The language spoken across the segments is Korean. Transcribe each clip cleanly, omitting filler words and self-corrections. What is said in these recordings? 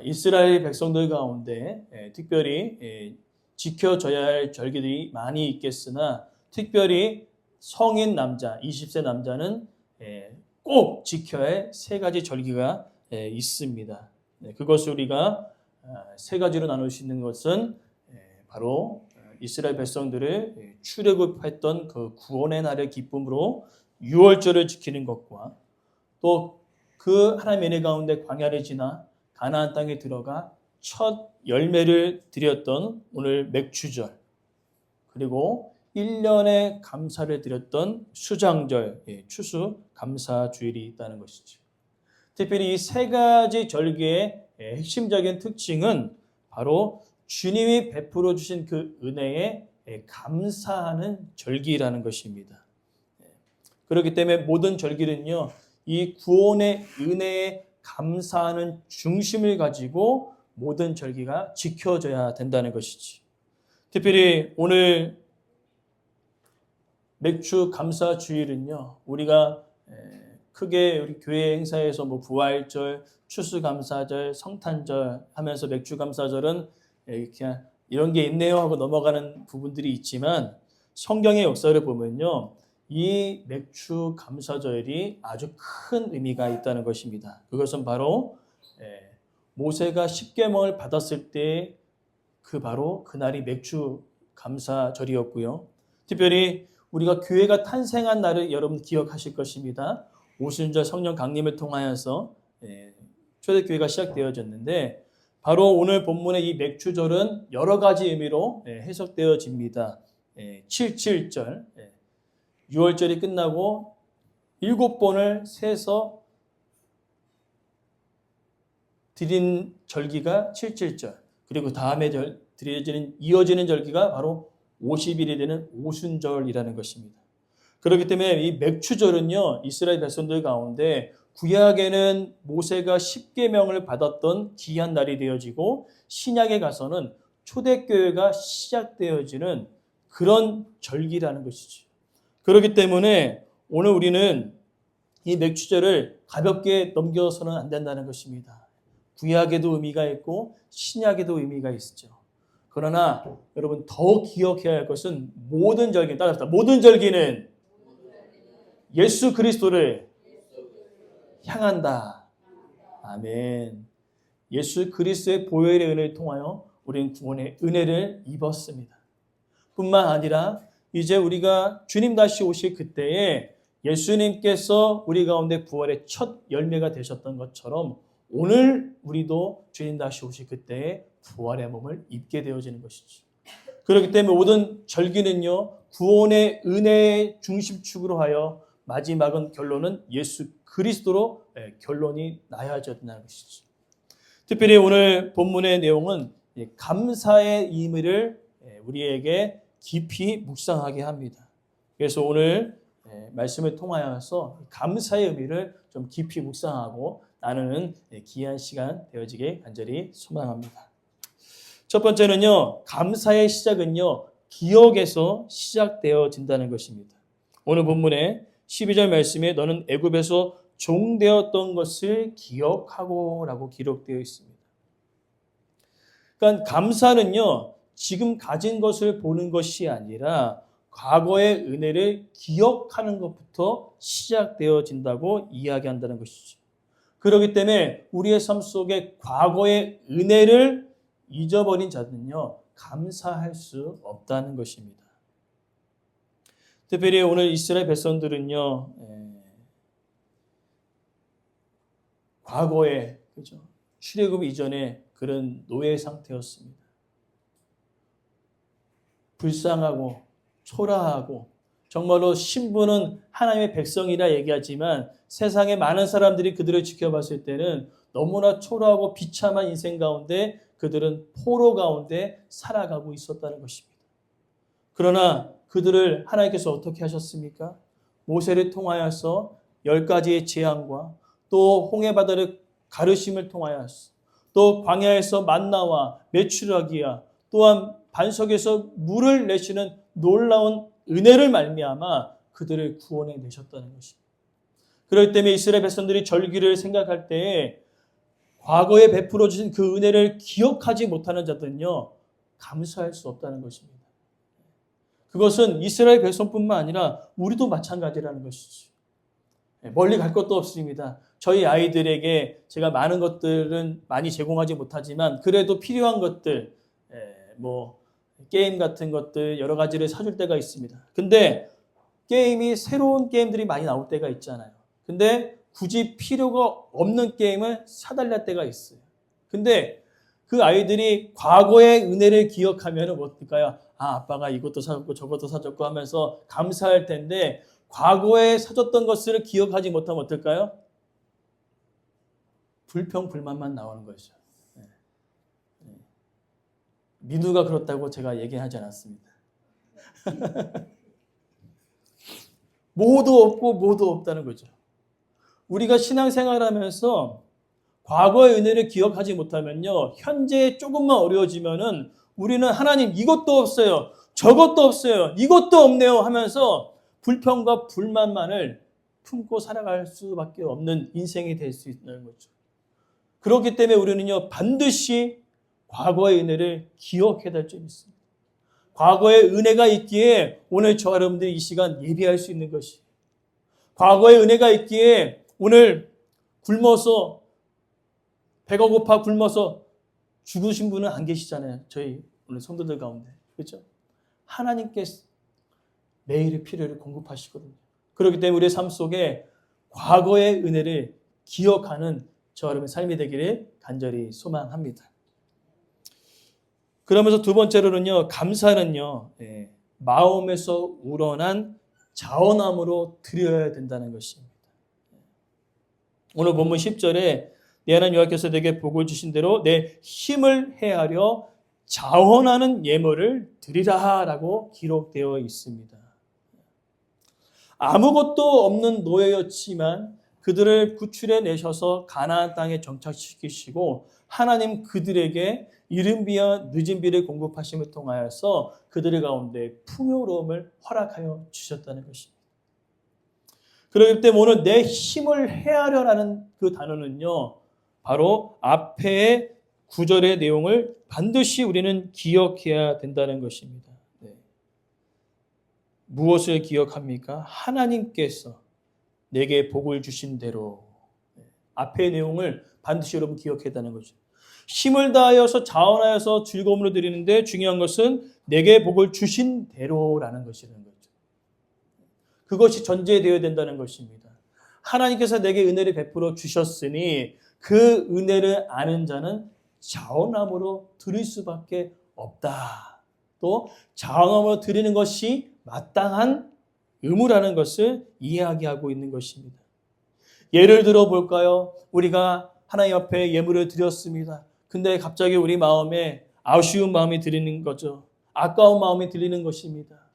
이스라엘 백성들 가운데 특별히 지켜져야 할 절기들이 많이 있겠으나 특별히 성인 남자, 20세 남자는 꼭 지켜야 할 세 가지 절기가 있습니다. 그것을 우리가 세 가지로 나눌 수 있는 것은 바로 이스라엘 백성들을 출애굽했던 그 구원의 날의 기쁨으로 유월절을 지키는 것과 또 그 하나님의 은혜 가운데 광야를 지나 가나안 땅에 들어가 첫 열매를 드렸던 오늘 맥추절, 그리고 1년의 감사를 드렸던 수장절, 추수 감사주일이 있다는 것이죠. 특별히 이 세 가지 절기의 핵심적인 특징은 바로 주님이 베풀어 주신 그 은혜에 감사하는 절기라는 것입니다. 그렇기 때문에 모든 절기는요, 이 구원의 은혜에 감사하는 중심을 가지고 모든 절기가 지켜져야 된다는 것이지. 특별히 오늘 맥주 감사 주일은요, 우리가 크게 우리 교회 행사에서 뭐 부활절, 추수감사절, 성탄절 하면서 맥주 감사절은 그냥 이런 게 있네요 하고 넘어가는 부분들이 있지만 성경의 역사를 보면요, 이 맥주 감사절이 아주 큰 의미가 있다는 것입니다. 그것은 바로 모세가 십계명을 받았을 때 바로 그날이 맥주 감사절이었고요. 특별히 우리가 교회가 탄생한 날을 여러분 기억하실 것입니다. 오순절 성령 강림을 통하여서 초대교회가 시작되어졌는데 바로 오늘 본문의 이 맥주절은 여러 가지 의미로 해석되어집니다. 77절, 6월절이 끝나고 7번을 세서 드린 절기가 77절, 그리고 다음에 이어지는 절기가 바로 50일이 되는 오순절이라는 것입니다. 그렇기 때문에 이 맥추절은요, 이스라엘 백성들 가운데 구약에는 모세가 십계명을 받았던 귀한 날이 되어지고 신약에 가서는 초대교회가 시작되어지는 그런 절기라는 것이죠. 그렇기 때문에 오늘 우리는 이 맥추절을 가볍게 넘겨서는 안 된다는 것입니다. 구약에도 의미가 있고 신약에도 의미가 있죠. 그러나 여러분 더 기억해야 할 것은 모든 절기, 따라합시다. 모든 절기는 예수 그리스도를 향한다. 아멘. 예수 그리스도의 보혈의 은혜를 통하여 우리는 구원의 은혜를 입었습니다. 뿐만 아니라 이제 우리가 주님 다시 오실 그때에 예수님께서 우리 가운데 부활의 첫 열매가 되셨던 것처럼 오늘 우리도 주님 다시 오실 그때에 부활의 몸을 입게 되어지는 것이죠. 그렇기 때문에 모든 절기는요, 구원의 은혜의 중심축으로 하여 마지막은 결론은 예수 그리스도로 결론이 나야 된다는 것이죠. 특별히 오늘 본문의 내용은 감사의 의미를 우리에게 깊이 묵상하게 합니다. 그래서 오늘 말씀을 통하여서 감사의 의미를 좀 깊이 묵상하고 나누는 귀한 시간 되어지길 간절히 소망합니다. 첫 번째는요, 감사의 시작은요, 기억에서 시작되어진다는 것입니다. 오늘 본문의 12절 말씀에 너는 애굽에서 종되었던 것을 기억하고 라고 기록되어 있습니다. 그러니까 감사는요, 지금 가진 것을 보는 것이 아니라 과거의 은혜를 기억하는 것부터 시작되어진다고 이야기한다는 것이죠. 그렇기 때문에 우리의 삶 속에 과거의 은혜를 잊어버린 자들은요, 감사할 수 없다는 것입니다. 특별히 오늘 이스라엘 백성들은요, 과거에 출애굽 이전에 그런 노예 상태였습니다. 불쌍하고 초라하고 정말로 신부는 하나님의 백성이라 얘기하지만 세상의 많은 사람들이 그들을 지켜봤을 때는 너무나 초라하고 비참한 인생 가운데 그들은 포로 가운데 살아가고 있었다는 것입니다. 그러나 그들을 하나님께서 어떻게 하셨습니까? 모세를 통하여서 10가지의 재앙과 또 홍해바다를 가르심을 통하여서 또 광야에서 만나와 메추라기야 또한 반석에서 물을 내시는 놀라운 은혜를 말미암아 그들을 구원해 내셨다는 것입니다. 그렇기 때문에 이스라엘 백성들이 절기를 생각할 때에 과거에 베풀어 주신 그 은혜를 기억하지 못하는 자들은요, 감사할 수 없다는 것입니다. 그것은 이스라엘 백성뿐만 아니라 우리도 마찬가지라는 것이죠. 멀리 갈 것도 없습니다. 저희 아이들에게 제가 많은 것들은 많이 제공하지 못하지만 그래도 필요한 것들, 뭐 게임 같은 것들 여러 가지를 사줄 때가 있습니다. 근데 게임이 새로운 게임들이 많이 나올 때가 있잖아요. 근데 굳이 필요가 없는 게임을 사달랄 때가 있어요. 근데 그 아이들이 과거의 은혜를 기억하면 어떨까요? 아, 아빠가 이것도 사줬고 저것도 사줬고 하면서 감사할 텐데 과거에 사줬던 것을 기억하지 못하면 어떨까요? 불평불만만 나오는 것이죠. 민우가 그렇다고 제가 얘기하지 않았습니다. 모두 없고 모두 없다는 거죠. 우리가 신앙생활하면서 과거의 은혜를 기억하지 못하면요, 현재 조금만 어려워지면은 우리는 하나님 이것도 없어요, 저것도 없어요, 이것도 없네요 하면서 불평과 불만만을 품고 살아갈 수밖에 없는 인생이 될 수 있는 거죠. 그렇기 때문에 우리는요, 반드시 과거의 은혜를 기억해야 될 점이 있습니다. 과거의 은혜가 있기에 오늘 저와 여러분들이 이 시간 예배할 수 있는 것이, 과거의 은혜가 있기에 오늘 굶어서 배가 고파 굶어서 죽으신 분은 안 계시잖아요. 저희 오늘 성도들 가운데. 그렇죠? 하나님께서 매일의 필요를 공급하시거든요. 그렇기 때문에 우리의 삶 속에 과거의 은혜를 기억하는 저와 여러분의 삶이 되기를 간절히 소망합니다. 그러면서 두 번째로는요, 감사는요, 마음에서 우러난 자원함으로 드려야 된다는 것입니다. 오늘 본문 10절에 내 하나님 여호와께서 내게 복을 주신 대로 내 힘을 헤아려 자원하는 예물을 드리라 라고 기록되어 있습니다. 아무것도 없는 노예였지만 그들을 구출해 내셔서 가나안 땅에 정착시키시고 하나님 그들에게 이른 비와 늦은 비를 공급하심을 통하여서 그들 가운데 풍요로움을 허락하여 주셨다는 것입니다. 그렇기 때문에 오늘 내 힘을 헤아려라는 그 단어는요, 바로 앞에 구절의 내용을 반드시 우리는 기억해야 된다는 것입니다. 무엇을 기억합니까? 하나님께서 내게 복을 주신 대로. 앞의 내용을 반드시 여러분 기억해야 한다는 거죠. 힘을 다하여서 자원하여서 즐거움으로 드리는데 중요한 것은 내게 복을 주신 대로라는 것이라는 거죠. 그것이 전제되어야 된다는 것입니다. 하나님께서 내게 은혜를 베풀어 주셨으니 그 은혜를 아는 자는 자원함으로 드릴 수밖에 없다. 또 자원함으로 드리는 것이 마땅한 의무라는 것을 이야기하고 있는 것입니다. 예를 들어 볼까요? 우리가 하나님 앞에 예물을 드렸습니다. 근데 갑자기 우리 마음에 아쉬운 마음이 들리는 거죠. 아까운 마음이 들리는 것입니다.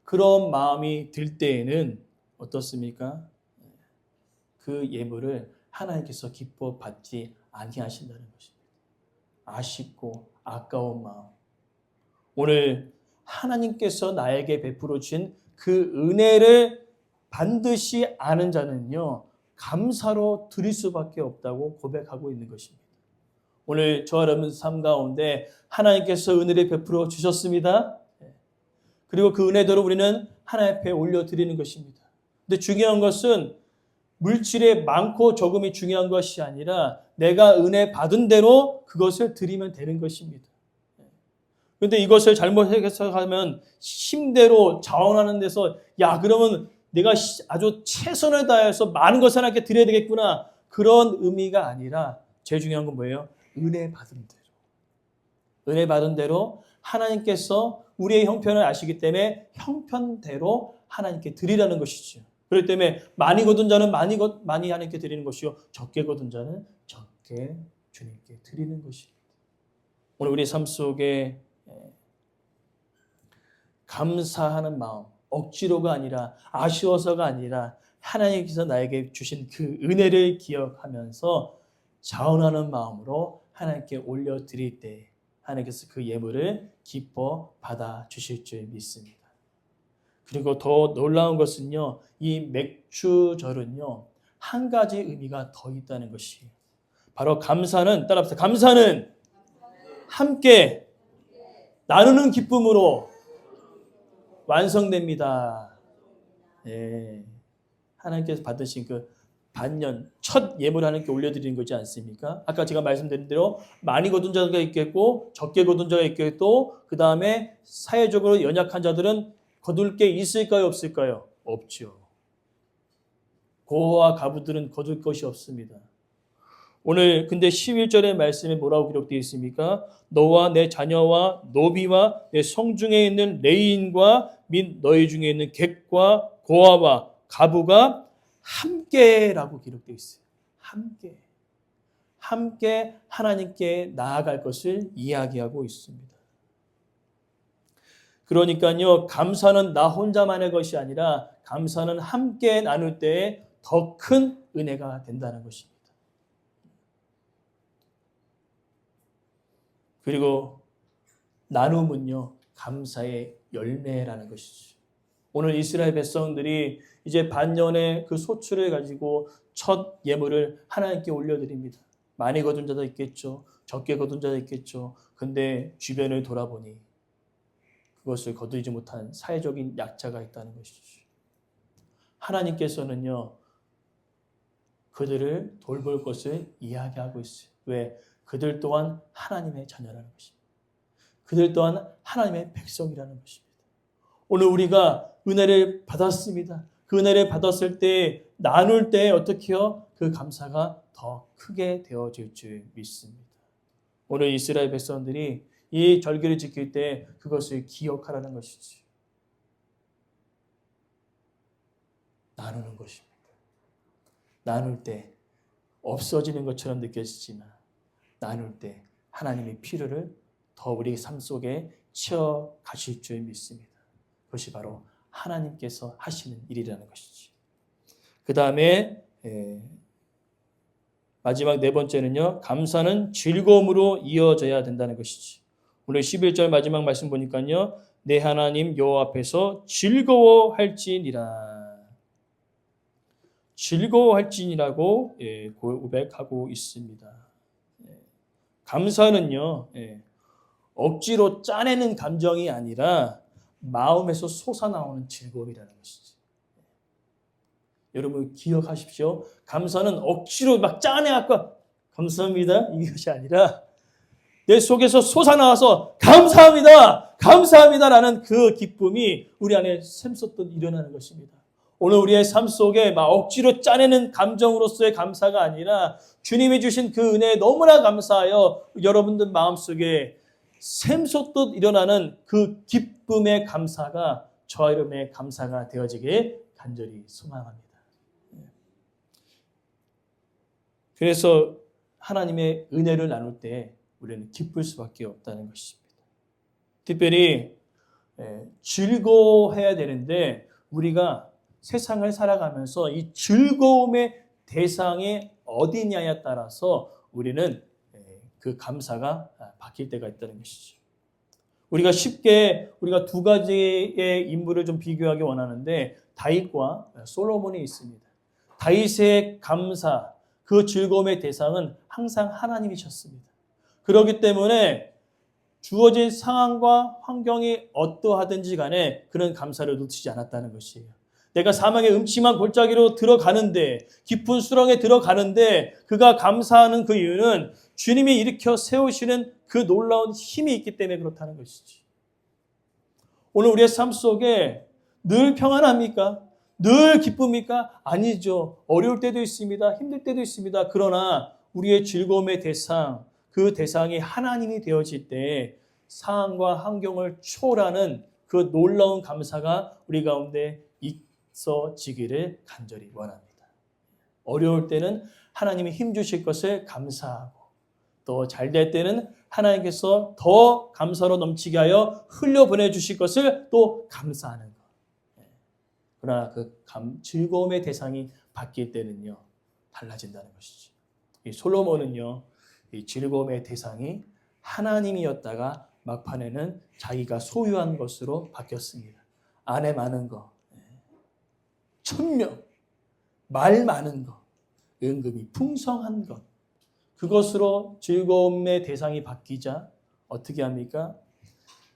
그런 마음이 들 때에는 어떻습니까? 그 예물을 하나님께서 기뻐 받지 아니하신다는 것입니다. 아쉽고 아까운 마음. 오늘 하나님께서 나에게 베풀어 주신 그 은혜를 반드시 아는 자는요, 감사로 드릴 수밖에 없다고 고백하고 있는 것입니다. 오늘 저와 여러분 삶 가운데 하나님께서 은혜를 베풀어 주셨습니다. 그리고 그 은혜대로 우리는 하나님 앞에 올려드리는 것입니다. 근데 중요한 것은 물질의 많고 적음이 중요한 것이 아니라 내가 은혜 받은 대로 그것을 드리면 되는 것입니다. 그런데 이것을 잘못 해석하면 힘대로 자원하는 데서 그러면 내가 아주 최선을 다해서 많은 것을 하나님께 드려야 되겠구나. 그런 의미가 아니라 제일 중요한 건 뭐예요? 은혜 받은 대로. 은혜 받은 대로 하나님께서 우리의 형편을 아시기 때문에 형편대로 하나님께 드리라는 것이죠. 그렇기 때문에 많이 거둔 자는 많이 하나님께 드리는 것이요, 적게 거둔 자는 적게 주님께 드리는 것입니다. 오늘 우리 삶 속에 감사하는 마음, 억지로가 아니라 아쉬워서가 아니라 하나님께서 나에게 주신 그 은혜를 기억하면서 자원하는 마음으로 하나님께 올려드릴 때 하나님께서 그 예물을 기뻐 받아주실 줄 믿습니다. 그리고 더 놀라운 것은요, 이 맥주절은요, 한 가지 의미가 더 있다는 것이에요. 바로 감사는 따라합시다. 감사는 함께 나누는 기쁨으로 완성됩니다. 예. 하나님께서 받으신 그 반년 첫 예물을 하나님께 올려드리는 거지 않습니까? 아까 제가 말씀드린 대로 많이 거둔 자가 있겠고 적게 거둔 자가 있겠고 그 다음에 사회적으로 연약한 자들은 거둘 게 있을까요? 없을까요? 없죠. 고아와 가부들은 거둘 것이 없습니다. 오늘 근데 11절의 말씀에 뭐라고 기록되어 있습니까? 너와 내 자녀와 노비와 내 성중에 있는 레인과 및 너희 중에 있는 객과 고아와 가부가 함께라고 기록되어 있어요. 함께 하나님께 나아갈 것을 이야기하고 있습니다. 그러니까요, 감사는 나 혼자만의 것이 아니라 감사는 함께 나눌 때에 더 큰 은혜가 된다는 것입니다. 그리고 나눔은요, 감사의 열매라는 것이죠. 오늘 이스라엘 백성들이 이제 반년의 그 소출을 가지고 첫 예물을 하나님께 올려드립니다. 많이 거둔 자도 있겠죠. 적게 거둔 자도 있겠죠. 근데 주변을 돌아보니 그것을 거두지 못한 사회적인 약자가 있다는 것이죠. 하나님께서는요, 그들을 돌볼 것을 이야기하고 있어요. 왜? 그들 또한 하나님의 자녀라는 것입니다. 그들 또한 하나님의 백성이라는 것입니다. 오늘 우리가 은혜를 받았습니다. 그 은혜를 받았을 때 나눌 때 어떻게 해요? 그 감사가 더 크게 되어질 줄 믿습니다. 오늘 이스라엘 백성들이 이 절기를 지킬 때 그것을 기억하라는 것이지. 나누는 것입니다. 나눌 때 없어지는 것처럼 느껴지지만 나눌 때 하나님의 필요를 더 우리 삶 속에 채워 가실 줄 믿습니다. 그것이 바로 하나님께서 하시는 일이라는 것이지. 그 다음에 마지막 네 번째는요. 감사는 즐거움으로 이어져야 된다는 것이지. 오늘 11절 마지막 말씀 보니까요. 내 하나님 여호와 앞에서 즐거워할지니라. 즐거워할지니라고 고백하고 있습니다. 감사는요. 억지로 짜내는 감정이 아니라 마음에서 솟아나오는 즐거움이라는 것이지. 여러분 기억하십시오. 감사는 억지로 막 짜내갖고 감사합니다 이것이 아니라 내 속에서 솟아나와서 감사합니다라는 그 기쁨이 우리 안에 샘솟듯 일어나는 것입니다. 오늘 우리의 삶 속에 막 억지로 짜내는 감정으로서의 감사가 아니라 주님이 주신 그 은혜에 너무나 감사하여 여러분들 마음속에 샘솟듯 일어나는 그 기쁨의 감사가 저와 여러분의 감사가 되어지길 간절히 소망합니다. 그래서 하나님의 은혜를 나눌 때 우리는 기쁠 수밖에 없다는 것입니다. 특별히 즐거워해야 되는데 우리가 세상을 살아가면서 이 즐거움의 대상이 어디냐에 따라서 우리는 그 감사가 바뀔 때가 있다는 것이죠. 우리가 쉽게 우리가 두 가지의 인물을 좀 비교하기 원하는데 다윗과 솔로몬이 있습니다. 다윗의 감사, 그 즐거움의 대상은 항상 하나님이셨습니다. 그렇기 때문에 주어진 상황과 환경이 어떠하든지 간에 그런 감사를 놓치지 않았다는 것이에요. 내가 사망의 음침한 골짜기로 들어가는데 깊은 수렁에 들어가는데 그가 감사하는 그 이유는 주님이 일으켜 세우시는 그 놀라운 힘이 있기 때문에 그렇다는 것이지. 오늘 우리의 삶 속에 늘 평안합니까? 늘 기쁩니까? 아니죠. 어려울 때도 있습니다. 힘들 때도 있습니다. 그러나 우리의 즐거움의 대상, 그 대상이 하나님이 되어질 때 상황과 환경을 초월하는 그 놀라운 감사가 우리 가운데 있어지기를 간절히 원합니다. 어려울 때는 하나님이 힘 주실 것을 감사하고 또 잘 될 때는 하나님께서 더 감사로 넘치게 하여 흘려보내 주실 것을 또 감사하는 것. 그러나 그 즐거움의 대상이 바뀔 때는요 달라진다는 것이죠. 이 솔로몬은요 이 즐거움의 대상이 하나님이었다가 막판에는 자기가 소유한 것으로 바뀌었습니다. 아내 많은 거, 천명, 말 많은 것, 은금이 풍성한 것, 그것으로 즐거움의 대상이 바뀌자 어떻게 합니까?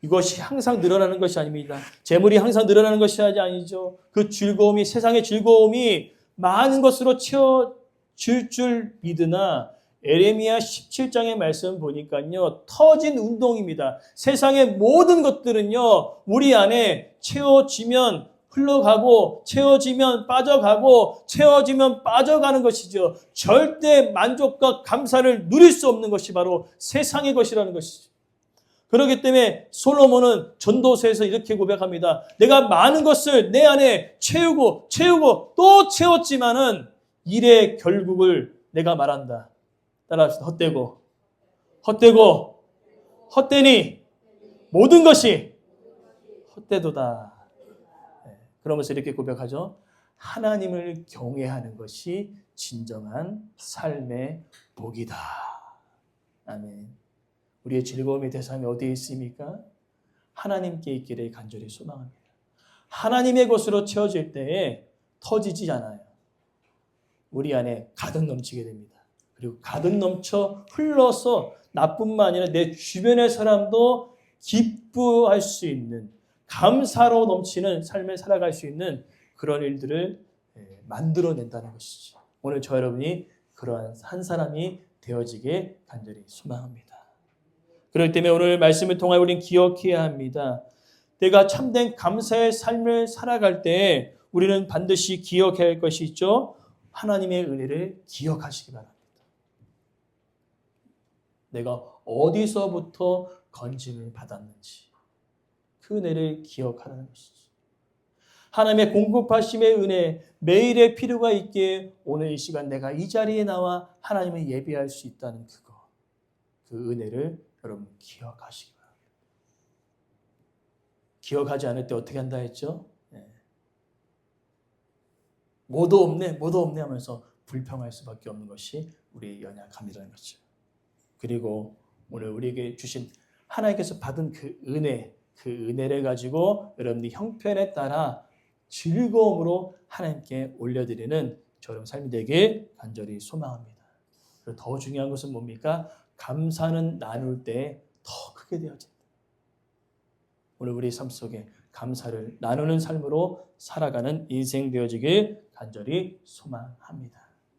이것이 항상 늘어나는 것이 아닙니다. 재물이 항상 늘어나는 것이 아니죠. 그 즐거움이, 세상의 즐거움이 많은 것으로 채워질 줄 믿으나 에레미야 17장의 말씀 보니까요, 터진 운동입니다. 세상의 모든 것들은요, 우리 안에 채워지면 흘러가고, 채워지면 빠져가고, 채워지면 빠져가는 것이죠. 절대 만족과 감사를 누릴 수 없는 것이 바로 세상의 것이라는 것이죠. 그렇기 때문에 솔로몬은 전도서에서 이렇게 고백합니다. 내가 많은 것을 내 안에 채우고 또 채웠지만은 일의 결국을 내가 말한다. 따라합시다. 헛되니 모든 것이 헛되도다. 그러면서 이렇게 고백하죠. 하나님을 경외하는 것이 진정한 삶의 복이다. 아멘. 우리의 즐거움의 대상이 어디에 있습니까? 하나님께 있기를 간절히 소망합니다. 하나님의 것으로 채워질 때에 터지지 않아요. 우리 안에 가득 넘치게 됩니다. 그리고 가득 넘쳐 흘러서 나뿐만 아니라 내 주변의 사람도 기뻐할 수 있는, 감사로 넘치는 삶을 살아갈 수 있는 그런 일들을 만들어낸다는 것이죠. 오늘 저 여러분이 그러한 한 사람이 되어지게 간절히 소망합니다. 그렇기 때문에 오늘 말씀을 통하여 우리는 기억해야 합니다. 내가 참된 감사의 삶을 살아갈 때 우리는 반드시 기억해야 할 것이 있죠. 하나님의 은혜를 기억하시기 바랍니다. 내가 어디서부터 건짐을 받았는지 그 은혜를 기억하라는 것이죠. 하나님의 공급하심의 은혜, 매일의 필요가 있기에 오늘 이 시간 내가 이 자리에 나와 하나님을 예배할 수 있다는 그 은혜를 여러분 기억하시기 바랍니다. 기억하지 않을 때 어떻게 한다 했죠? 뭐도 없네 하면서 불평할 수밖에 없는 것이 우리의 연약함이라는 거죠. 그리고 오늘 우리에게 주신 하나님께서 받은 그 은혜를 가지고 여러분들이 형편에 따라 즐거움으로 하나님께 올려드리는 저런 삶이 되길 간절히 소망합니다. 그리고 더 중요한 것은 뭡니까? 감사는 나눌 때 더 크게 되어진다. 오늘 우리 삶 속에 감사를 나누는 삶으로 살아가는 인생 되어지길 간절히 소망합니다.